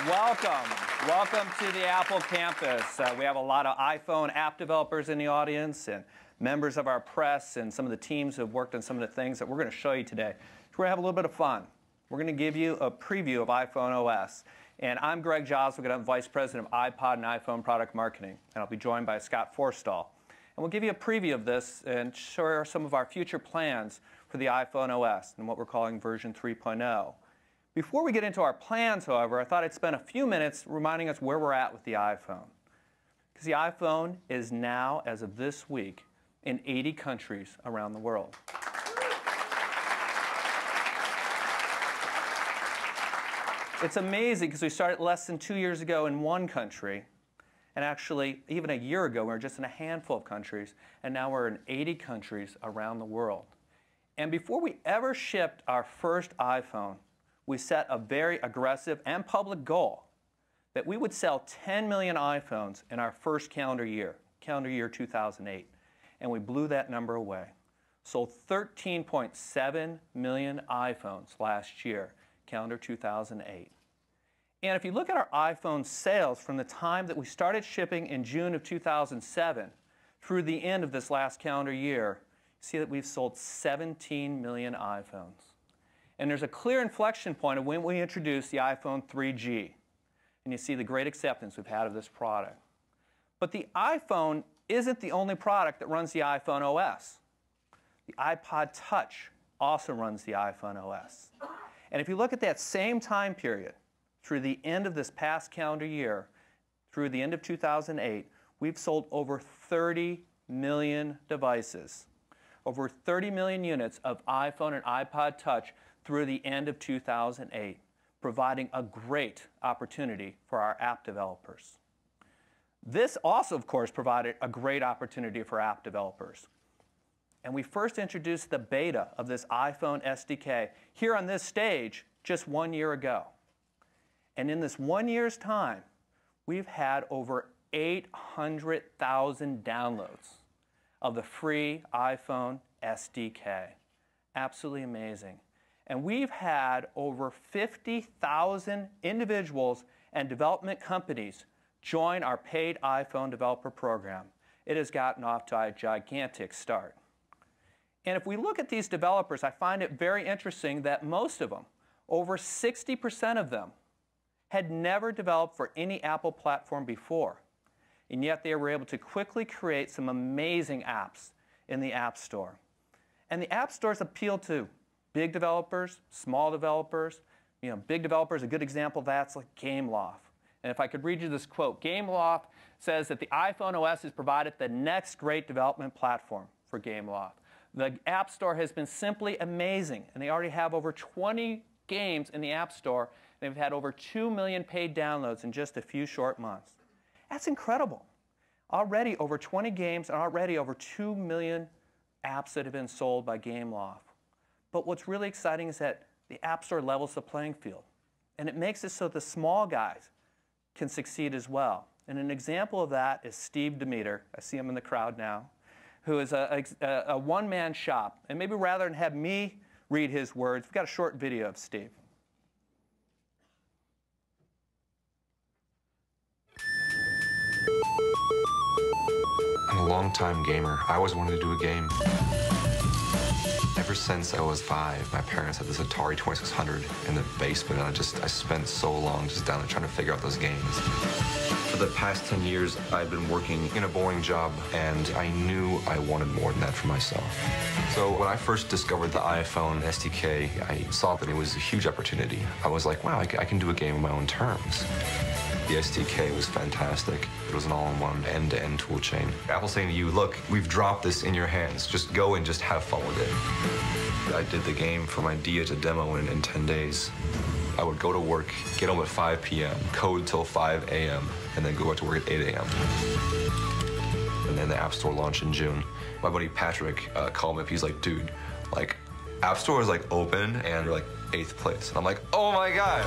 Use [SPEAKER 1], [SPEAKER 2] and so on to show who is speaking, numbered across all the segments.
[SPEAKER 1] Welcome. Welcome to the Apple campus. We have a lot of iPhone app developers in the audience and members of our press and some of the teams who have worked on some of the things that we're going to show you today. So we're going to have a little bit of fun. We're going to give you a preview of iPhone OS. And I'm Greg Joswick, I'm Vice President of iPod and iPhone Product Marketing. And I'll be joined by Scott Forstall. And we'll give you a preview of this and share some of our future plans for the iPhone OS and what we're calling version 3.0. Before we get into our plans, however, I thought I'd spend a few minutes reminding us where we're at with the iPhone. Because the iPhone is now, as of this week, in 80 countries around the world. It's amazing because we started less than 2 years ago in one country. And actually, even a year ago, we were just in a handful of countries. And now we're in 80 countries around the world. And before we ever shipped our first iPhone, we set a very aggressive and public goal that we would sell 10 million iPhones in our first calendar year 2008. And we blew that number away. Sold 13.7 million iPhones last year, calendar 2008. And if you look at our iPhone sales from the time that we started shipping in June of 2007 through the end of this last calendar year, you see that we've sold 17 million iPhones. And there's a clear inflection point of when we introduced the iPhone 3G. And you see the great acceptance we've had of this product. But the iPhone isn't the only product that runs the iPhone OS. The iPod Touch also runs the iPhone OS. And if you look at that same time period, through the end of this past calendar year, through the end of 2008, we've sold over 30 million devices, over 30 million units of iPhone and iPod Touch through the end of 2008, providing a great opportunity for our app developers. This also, of course, provided a great opportunity for app developers. And we first introduced the beta of this iPhone SDK here on this stage just 1 year ago. And in this 1 year's time, we've had over 800,000 downloads of the free iPhone SDK. Absolutely amazing. And we've had over 50,000 individuals and development companies join our paid iPhone developer program. It has gotten off to a gigantic start. And if we look at these developers, I find it very interesting that most of them, over 60% of them, had never developed for any Apple platform before. And yet they were able to quickly create some amazing apps in the App Store. And the App Stores appeal to big developers, small developers. You know, big developers, a good example of that's like Gameloft. And if I could read you this quote, Gameloft says that the iPhone OS has provided the next great development platform for Gameloft. The App Store has been simply amazing, and they already have over 20 games in the App Store. They've had over 2 million paid downloads in just a few short months. That's incredible. Already over 20 games and already over 2 million apps that have been sold by Gameloft. But what's really exciting is that the App Store levels the playing field. And it makes it so the small guys can succeed as well. And an example of that is Steve Demeter. I see him in the crowd now, who is a one-man shop. And maybe rather than have me read his words, we've got a short video of Steve.
[SPEAKER 2] I'm a long-time gamer. I always wanted to do a game. Ever since I was 5, my parents had this Atari 2600 in the basement, and I spent so long just down there trying to figure out those games. For the past 10 years, I've been working in a boring job, and I knew I wanted more than that for myself. So when I first discovered the iPhone SDK, I saw that it was a huge opportunity. I was like, wow, I can do a game on my own terms. The SDK was fantastic. It was an all-in-one, end-to-end tool chain. Apple's saying to you, look, we've dropped this in your hands. Just go and just have fun with it. I did the game from idea to demo in 10 days. I would go to work, get home at 5 p.m., code till 5 a.m., and then go back to work at 8 a.m. And then the App Store launched in June. My buddy Patrick called me up. He's like, dude, like, App Store is like open and you're like 8th place. And I'm like, oh my God.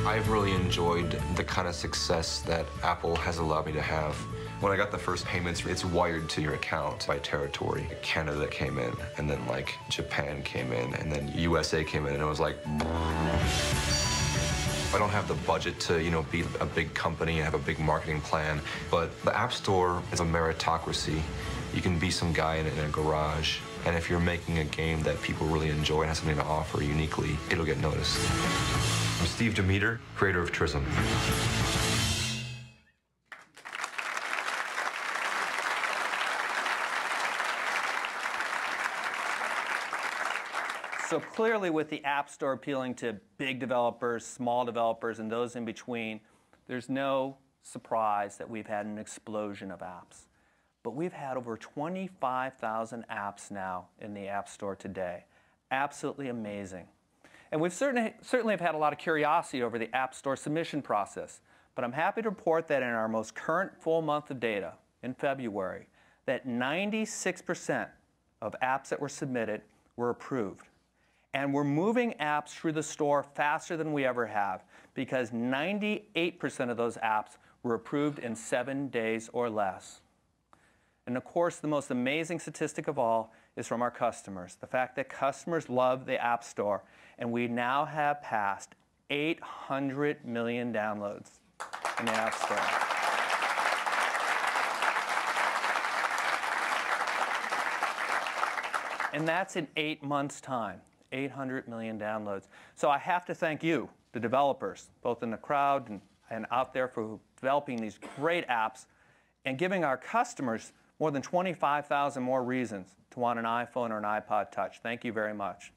[SPEAKER 2] I've really enjoyed the kind of success that Apple has allowed me to have. When I got the first payments, it's wired to your account by territory. Canada came in, and then like Japan came in, and then USA came in, and it was like... I don't have the budget to, be a big company and have a big marketing plan, but the App Store is a meritocracy. You can be some guy in a garage, and if you're making a game that people really enjoy and has something to offer uniquely, it'll get noticed. I'm Steve Demeter, creator of Trism.
[SPEAKER 1] So clearly, with the App Store appealing to big developers, small developers, and those in between, there's no surprise that we've had an explosion of apps. But we've had over 25,000 apps now in the App Store today. Absolutely amazing. And we've certainly have had a lot of curiosity over the App Store submission process. But I'm happy to report that in our most current full month of data, in February, that 96% of apps that were submitted were approved. And we're moving apps through the store faster than we ever have, because 98% of those apps were approved in 7 days or less. And of course, the most amazing statistic of all is from our customers. The fact that customers love the App Store, and we now have passed 800 million downloads in the App Store. And that's in 8 months' time. 800 million downloads. So I have to thank you, the developers, both in the crowd and out there, for developing these great apps and giving our customers more than 25,000 more reasons to want an iPhone or an iPod Touch. Thank you very much.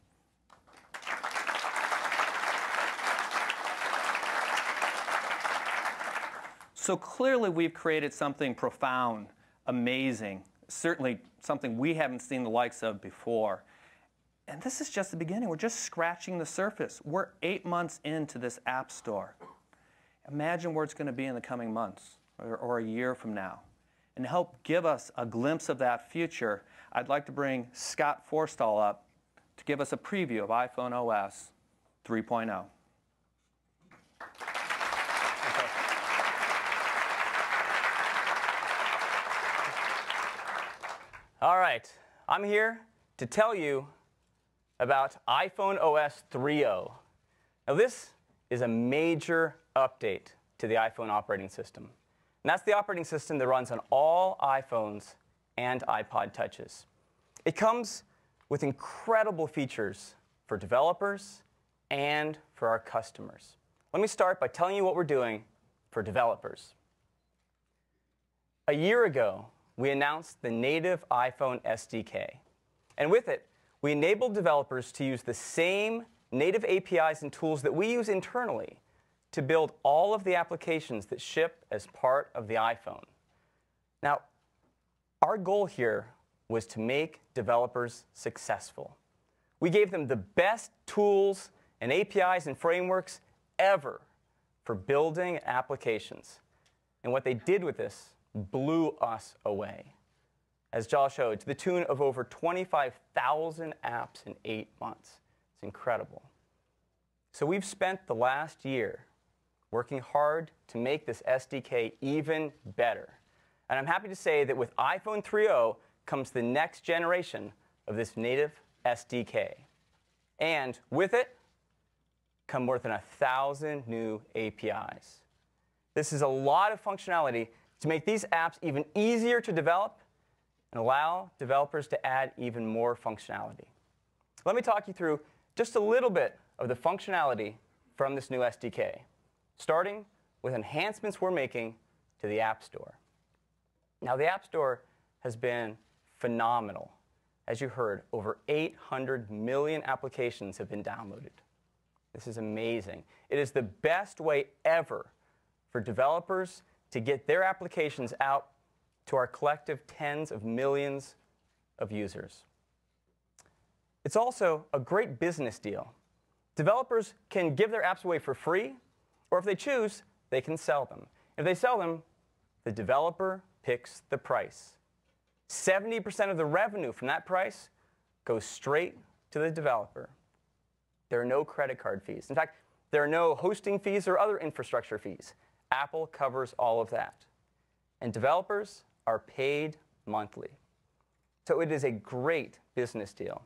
[SPEAKER 1] So clearly we've created something profound, amazing, certainly something we haven't seen the likes of before. And this is just the beginning. We're just scratching the surface. We're 8 months into this App Store. Imagine where it's going to be in the coming months or a year from now. And to help give us a glimpse of that future, I'd like to bring Scott Forstall up to give us a preview of iPhone OS 3.0.
[SPEAKER 3] All right, I'm here to tell you about iPhone OS 3.0. Now this is a major update to the iPhone operating system. And that's the operating system that runs on all iPhones and iPod Touches. It comes with incredible features for developers and for our customers. Let me start by telling you what we're doing for developers. A year ago, we announced the native iPhone SDK. And with it, we enabled developers to use the same native APIs and tools that we use internally to build all of the applications that ship as part of the iPhone. Now, our goal here was to make developers successful. We gave them the best tools and APIs and frameworks ever for building applications. And what they did with this blew us away, as Josh showed, to the tune of over 25,000 apps in 8 months. It's incredible. So we've spent the last year working hard to make this SDK even better. And I'm happy to say that with iPhone 3.0 comes the next generation of this native SDK. And with it come more than 1,000 new APIs. This is a lot of functionality to make these apps even easier to develop and allow developers to add even more functionality. Let me talk you through just a little bit of the functionality from this new SDK, starting with enhancements we're making to the App Store. Now, the App Store has been phenomenal. As you heard, over 800 million applications have been downloaded. This is amazing. It is the best way ever for developers to get their applications out to our collective tens of millions of users. It's also a great business deal. Developers can give their apps away for free, or if they choose, they can sell them. If they sell them, the developer picks the price. 70% of the revenue from that price goes straight to the developer. There are no credit card fees. In fact, there are no hosting fees or other infrastructure fees. Apple covers all of that. And developers are paid monthly. So it is a great business deal.